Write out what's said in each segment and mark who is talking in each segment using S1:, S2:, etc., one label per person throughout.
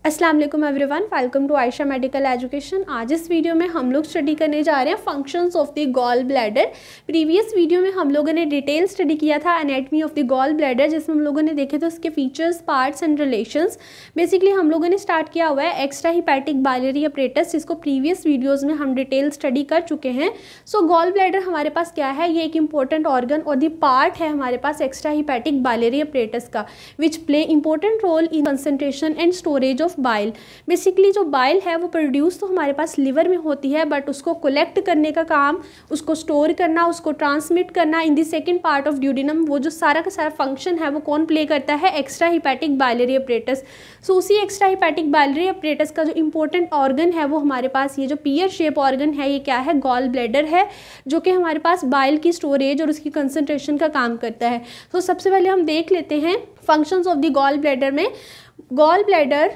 S1: अस्सलाम वालेकुम everyone, welcome to Ayesha medical education. आज इस वीडियो में हम लोग स्टडी करने जा रहे हैं functions of the gall bladder. Previous video में हम लोगों ने डिटेल स्टडी किया था anatomy of the gall bladder, जिसमें हम लोगों ने देखे थे उसके features, parts and relations. Basically हम लोगों ने स्टार्ट किया हुआ है एक्स्ट्रा हिपैटिक बाइलरी अपरेटस, जिसको प्रीवियस वीडियोज़ में हम डिटेल स्टडी कर चुके हैं। सो गॉल ब्लैडर हमारे पास क्या है, ये एक इंपॉर्टेंट ऑर्गन और द पार्ट है हमारे पास एक्स्ट्रा हिपैटिक बाइलरी अपरेटस का, which play important role in concentration and storage of bile. बेसिकली जो बाइल है वो प्रोड्यूस तो हमारे पास लिवर में होती है, बट उसको कलेक्ट करने का काम, उसको स्टोर करना, उसको ट्रांसमिट करना in the second part of duodenum, वो जो सारा का सारा फंक्शन है वो कौन प्ले करता है, एक्स्ट्रा हिपैटिक बाइलरी अपरेटस। सो उसी एक्स्ट्रा हिपैटिक बाइलरी अपरेटस का जो इंपॉर्टेंट ऑर्गन है वो हमारे पास ये जो पीयर शेप ऑर्गन है, ये क्या है, गॉल ब्लैडर है, जो कि हमारे पास बाइल की स्टोरेज और उसकी कंसंट्रेशन का काम करता है। तो सबसे पहले हम देख लेते हैं functions of the gall bladder में। Gall bladder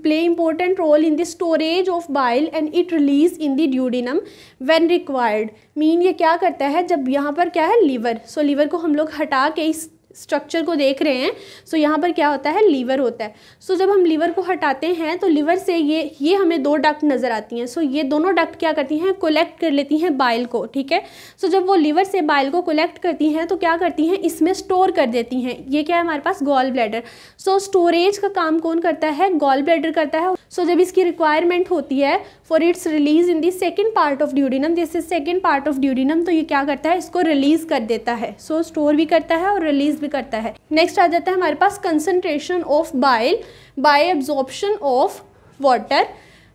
S1: play important role in the storage of bile and it release in the duodenum when required। Mean ये क्या करता है, जब यहाँ पर क्या है लीवर, सो लीवर को हम लोग हटा के इस स्ट्रक्चर को देख रहे हैं। सो यहाँ पर क्या होता है, लीवर होता है। सो जब हम लीवर को हटाते हैं तो लीवर से ये हमें दो डक्ट नज़र आती हैं। सो ये दोनों डक्ट क्या करती हैं, कलेक्ट कर लेती हैं बाइल को, ठीक है। सो जब वो लीवर से बाइल को कलेक्ट करती हैं तो क्या करती हैं, इसमें स्टोर कर देती हैं। ये क्या है हमारे पास, गॉल ब्लैडर। सो स्टोरेज का काम कौन करता है, गॉल ब्लैडर करता है। सो जब इसकी रिक्वायरमेंट होती है for its release in the second part of duodenum, this is second part of duodenum, तो ये क्या करता है, इसको रिलीज कर देता है। सो स्टोर भी करता है और रिलीज भी करता है। नेक्स्ट आ जाता है हमारे पास concentration of bile by absorption of water.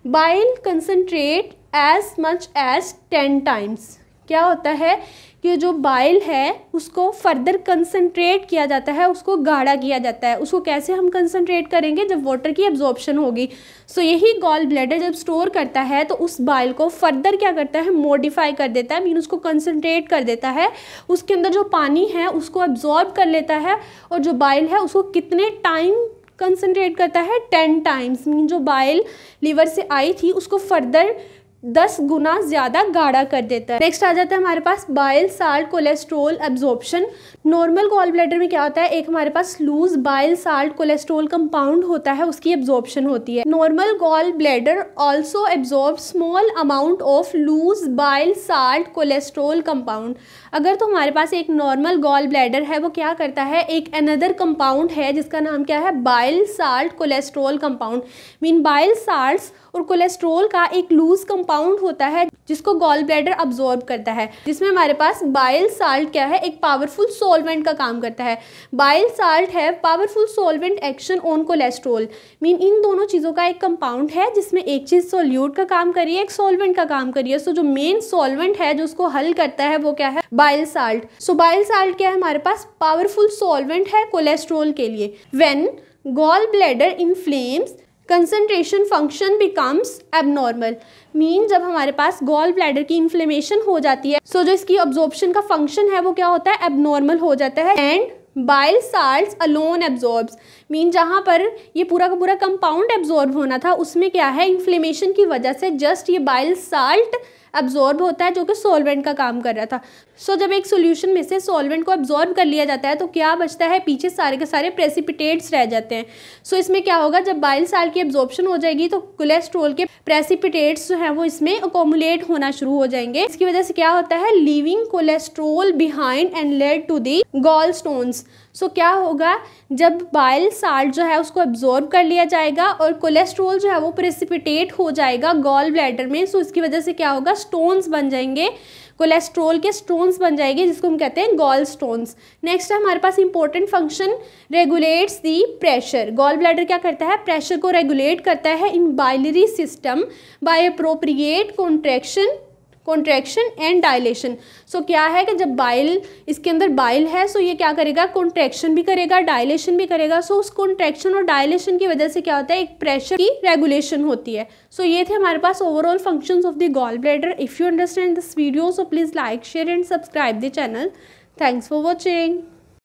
S1: Bile concentrate as much as 10 times. क्या होता है कि जो बाइल है उसको फर्दर कंसंट्रेट किया जाता है, उसको गाढ़ा किया जाता है। उसको कैसे हम कंसंट्रेट करेंगे, जब वाटर की एब्जॉर्प्शन होगी। सो यही गॉल ब्लैडर जब स्टोर करता है तो उस बाइल को फर्दर क्या करता है, मॉडिफाई कर देता है, मीन उसको कंसंट्रेट कर देता है। उसके अंदर जो पानी है उसको एब्जॉर्ब कर लेता है, और जो बाइल है उसको कितने टाइम कंसंट्रेट करता है, 10 टाइम्स। मीन जो बाइल लीवर से आई थी उसको फर्दर 10 गुना ज़्यादा गाढ़ा कर देता है। नेक्स्ट आ जाता है हमारे पास bile salt cholesterol absorption. Normal gall bladder में क्या होता है, एक हमारे पास loose bile salt cholesterol compound होता है, उसकी एब्जॉर्प्शन होती है। Normal gall bladder also absorb small amount of loose bile salt cholesterol compound. अगर तो हमारे पास एक नॉर्मल गॉल ब्लैडर है, वो क्या करता है, एक अनदर कंपाउंड है जिसका नाम क्या है, bile salt cholesterol compound. Mean bile salts और कोलेस्ट्रोल का एक लूज कंपाउंड होता है जिसको गॉल ब्लैडर अब्जॉर्ब करता है, जिसमें हमारे पास बाइल साल्ट क्या है, एक पावरफुल सॉल्वेंट का काम करता है। बाइल साल्ट है powerful solvent action on cholesterol. Mean in दोनों चीज़ों का एक कंपाउंड है जिसमें एक चीज़ सोल्यूट का काम करी है, एक सॉल्वेंट का काम करी है। सो जो मेन सॉल्वेंट है जो उसको हल करता है वो क्या है, bile salt. So bile salt क्या है हमारे पास, पावरफुल सॉल्वेंट है कोलेस्ट्रोल के लिए। When gall bladder inflames concentration function becomes abnormal. Mean जब हमारे पास गॉल ब्लैडर की इन्फ्लेमेशन हो जाती है, सो जो इसकी अब्जॉर्प्शन का फंक्शन है वो क्या होता है, एबनॉर्मल हो जाता है। And bile salts alone absorbs. Mean जहाँ पर ये पूरा का पूरा कंपाउंड एब्जॉर्ब होना था, उसमें क्या है, इन्फ्लेमेशन की वजह से जस्ट ये बाइल साल्ट एब्जॉर्ब होता है जो कि सॉल्वेंट का काम कर रहा था। सो जब एक सॉल्यूशन में से सॉल्वेंट को एब्जॉर्ब कर लिया जाता है तो क्या बचता है, पीछे सारे के सारे प्रेसिपिटेट्स रह जाते हैं। सो इसमें क्या होगा, जब बाइल साल्ट की एब्जॉर्प्शन हो जाएगी तो कोलेस्ट्रोल के प्रेसिपिटेट्स जो हैं वो इसमें अकोमुलेट होना शुरू हो जाएंगे। इसकी वजह से क्या होता है, leaving cholesterol behind and led to the gall stones. So क्या होगा, जब बाइल साल्ट जो है उसको एब्जॉर्ब कर लिया जाएगा और कोलेस्ट्रोल जो है वो प्रेसिपिटेट हो जाएगा गॉल ब्लैडर में। सो इसकी वजह से क्या होगा, स्टोन्स बन जाएंगे, कोलेस्ट्रोल के स्टोन्स बन जाएंगे, जिसको हम कहते हैं गॉल स्टोन्स। नेक्स्ट है हमारे पास important function, regulates the pressure. Gall bladder क्या करता है, प्रेशर को रेगुलेट करता है in biliary system by appropriate contraction and dilation. So क्या है कि जब बाइल, इसके अंदर बाइल है, सो ये क्या करेगा, कॉन्ट्रैक्शन भी करेगा, डायलेशन भी करेगा। सो उस कॉन्ट्रैक्शन और डायलेशन की वजह से क्या होता है, एक प्रेशर की रेगुलेशन होती है। सो ये थे हमारे पास overall functions of the gall bladder. If you understand this video so please like, share and subscribe the channel. Thanks for watching.